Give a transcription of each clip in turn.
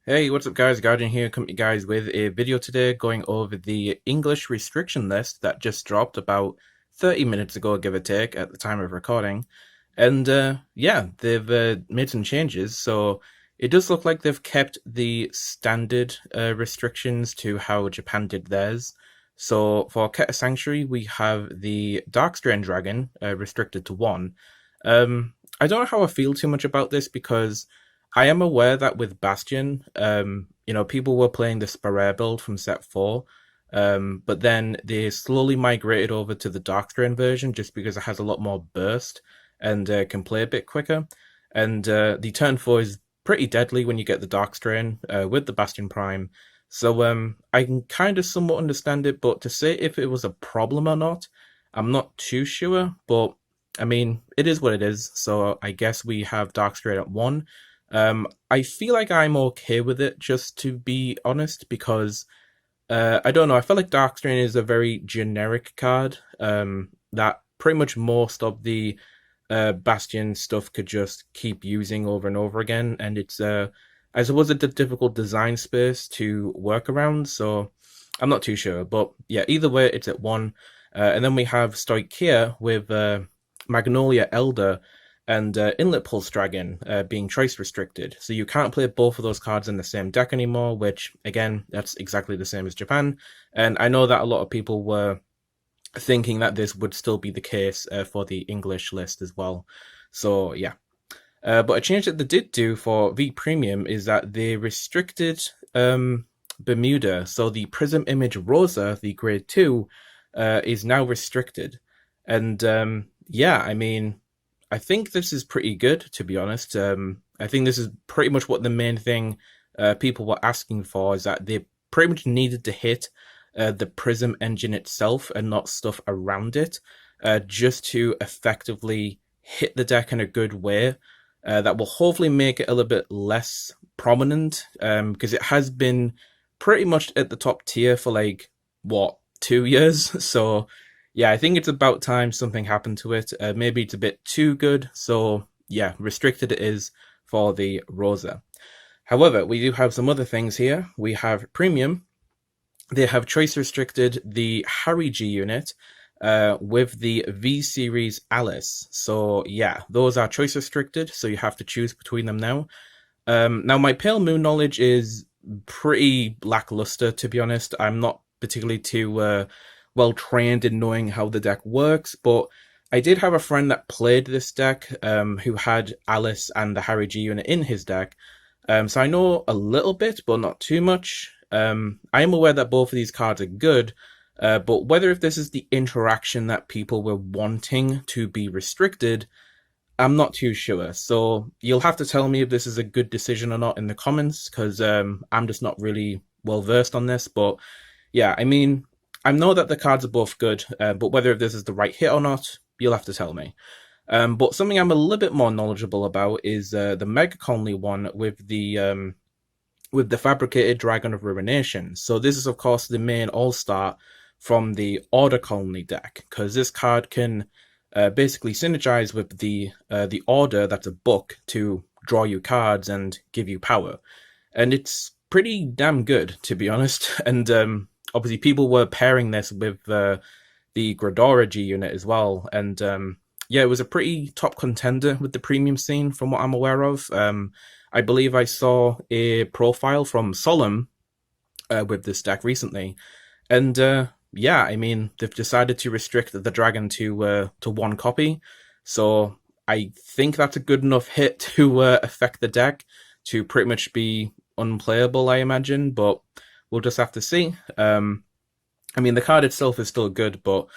Hey, what's up guys? Guardian here, coming to you guys with a video today going over the English restriction list that just dropped about 30 minutes ago, give or take, at the time of recording. And yeah, they've made some changes, so it does look like they've kept the standard restrictions to how Japan did theirs. So for Keta Sanctuary, we have the Darkstrain Dragon restricted to one. I don't know how I feel too much about this because I am aware that with Bastion, people were playing the Spare build from set 4, but then they slowly migrated over to the Darkstrain version just because it has a lot more burst and can play a bit quicker. And the turn 4 is pretty deadly when you get the Darkstrain with the Bastion Prime. So I can kind of somewhat understand it, but to say if it was a problem or not, I'm not too sure. But I mean, it is what it is. So I guess we have Darkstrain at 1. I feel like I'm okay with it, just to be honest, because I don't know. I feel like Darkstrain is a very generic card that pretty much most of the Bastion stuff could just keep using over and over again, and it's I suppose it's a difficult design space to work around. So I'm not too sure, but yeah, either way, it's at 1, and then we have Stoichia with Magnolia Elder and Inlet Pulse Dragon being choice restricted. So you can't play both of those cards in the same deck anymore, which, again, that's exactly the same as Japan. And I know that a lot of people were thinking that this would still be the case for the English list as well. So, yeah. But a change that they did do for V Premium is that they restricted Bermuda. So the Prism Image Rosa, the Grade 2, is now restricted. And yeah, I mean, I think this is pretty good, to be honest. I think this is pretty much what the main thing people were asking for, is that they pretty much needed to hit the Prism engine itself and not stuff around it, just to effectively hit the deck in a good way. That will hopefully make it a little bit less prominent, because it has been pretty much at the top tier for like, what, 2 years? So yeah, I think it's about time something happened to it. Maybe it's a bit too good, so yeah, restricted it is for the Rosa. However, we do have some other things here. We have Premium. They have choice restricted the Harry G unit with the V Series Alice. So yeah, those are choice restricted, so you have to choose between them now. Now, my Pale Moon knowledge is pretty lackluster, to be honest. I'm not particularly too well trained in knowing how the deck works, but I did have a friend that played this deck who had Alice and the Harry G unit in his deck. So I know a little bit, but not too much. I am aware that both of these cards are good, but whether if this is the interaction that people were wanting to be restricted, I'm not too sure. So you'll have to tell me if this is a good decision or not in the comments, because I'm just not really well versed on this. But yeah, I mean, I know that the cards are both good, but whether this is the right hit or not, you'll have to tell me. But something I'm a little bit more knowledgeable about is the Mega Conley one with the Fabricated Dragon of Ruination. So this is, of course, the main all-star from the Order Conley deck, because this card can basically synergize with the Order, that's a book, to draw you cards and give you power. And it's pretty damn good, to be honest. And obviously, people were pairing this with the Gradora G unit as well. And yeah, it was a pretty top contender with the premium scene, from what I'm aware of. I believe I saw a profile from Solemn with this deck recently. And yeah, I mean, they've decided to restrict the dragon to one copy. So I think that's a good enough hit to affect the deck to pretty much be unplayable, I imagine. But we'll just have to see. I mean, the card itself is still good, but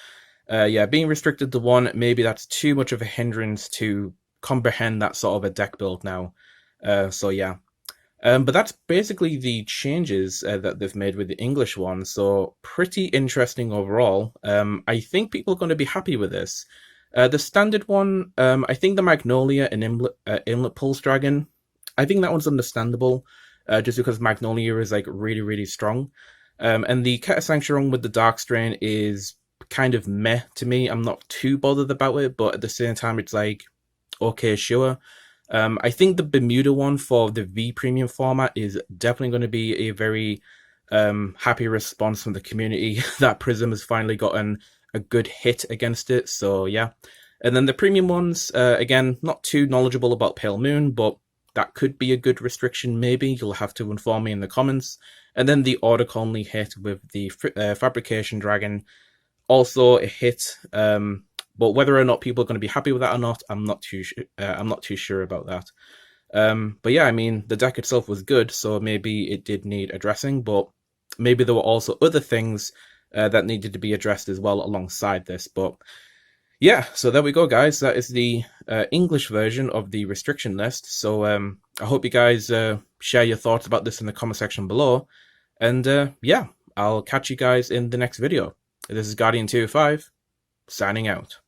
yeah, being restricted to 1, maybe that's too much of a hindrance to comprehend that sort of a deck build now. So yeah. But that's basically the changes that they've made with the English one. So pretty interesting overall. I think people are going to be happy with this. The standard one, I think the Magnolia and Inlet Pulse Dragon, I think that one's understandable, just because Magnolia is like really, really strong. And the Keta Sanctuary with the Darkstrain is kind of meh to me. I'm not too bothered about it, but at the same time, it's like, okay, sure. I think the Bermuda one for the V Premium format is definitely going to be a very happy response from the community that Prism has finally gotten a good hit against it. So yeah. And then the premium ones, again, not too knowledgeable about Pale Moon, but that could be a good restriction maybe. You'll have to inform me in the comments. And then the Order only hit with the Fabrication Dragon, also a hit. But whether or not people are going to be happy with that or not, I'm not too sure about that. But yeah, I mean, the deck itself was good, so maybe it did need addressing, but maybe there were also other things that needed to be addressed as well alongside this. But yeah, so there we go, guys. That is the English version of the restriction list. So I hope you guys share your thoughts about this in the comment section below. And yeah, I'll catch you guys in the next video. This is Guardian 205, signing out.